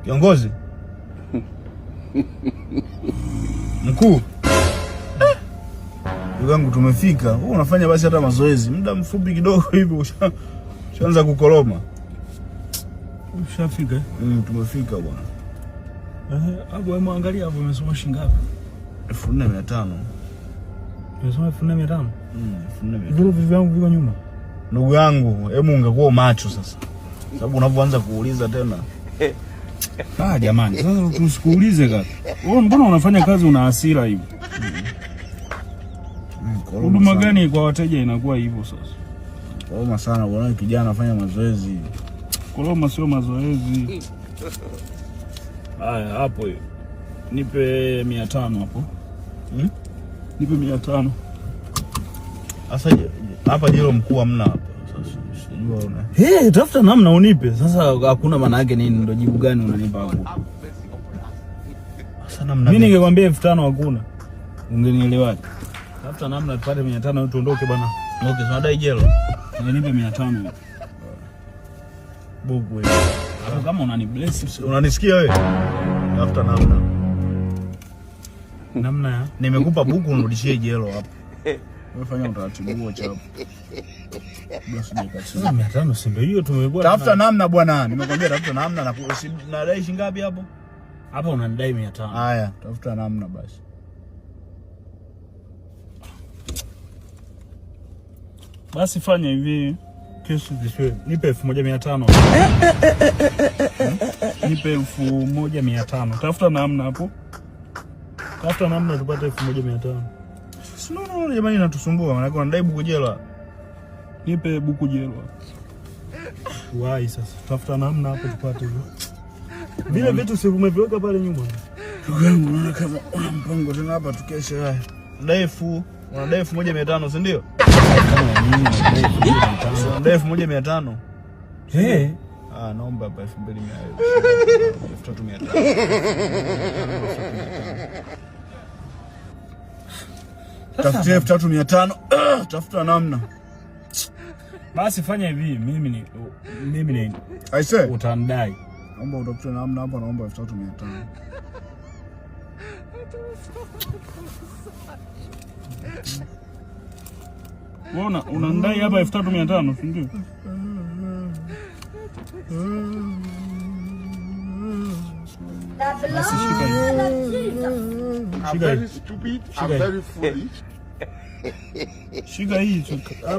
Kiongozi. Mkuu. Ndugu yangu tumefika. Wewe unafanya basi hata mazoezi. Muda mfupi kidogo hivi ushaanza kukoloma. Ushafika? Tumefika bwana. Hapo wewe muangalia hapo umesoma shilingi ngapi? 4500. Umesoma 4500? 4500. Vile vitu vyangu viko nyuma. Ndugu yangu, hebu ungekuwa macho sasa. Sababu unapoanza kuuliza tena. Jamani, sasa tusikuulize kaka. Wewe mbona unafanya kazi una hasira hivi? Huduma gani kwa wateja inakuwa hivyo sasa? Koloma sana bwana, kijana anafanya mazoezi. Koloma sio mazoezi. Haya hapo hiyo. Nipe 500 hapo. Nipe 500. Sasa hapa jelo mkuu hamna hapa. Sasa sijua una. Tafuta namna unipe. Sasa hakuna maana yake nini, ndio jibu gani unanipa hapo? Sasa namna mimi ningekwambia 5000 hakuna. Ungenielewaje? Tafuta namna tupate 500 tuondoke bwana. Okay, tunadai jelo. Nipe 500. Buku wewe. Hapo kama unanibless unanisikia wewe? Tafuta namna. Namna ya? Nimekupa buku unirudishie jelo hapo. Wewe fanya utaratibu huo chapo. Basi nikasema 500 si ndio hiyo tumekuwa. Tafuta namna bwana. Nimekwambia tafuta namna na nadai shilingi ngapi hapo? Hapa unanidai 500. Haya, tafuta namna basi. Basi fanya hivi. Kesho zishwe. Nipe 1500. Nipe 1500. Tafuta namna hapo. Tafuta namna tupate 1500. No, jamani natusumbua maana yako nadai buku jela. Nipe buku jela. Wai sasa. Tafuta namna hapo tupate hivyo. Vile vitu si umeviweka pale nyuma. Ndugu yangu unaona kama una mpango tena hapa tukeshe haya. Unadai 1500 si ndio? Unadai 1500. Naomba hapa 2500. 3500. Tafutia 3500. Tafuta namna. Basi fanya hivi, mimi ni aise utandai. Naomba utafute namna hapa, naomba 3500. Wewe unandai hapa 3500, si ndio? Basi shika hii. I'm very stupid, I'm very foolish. Shika hii.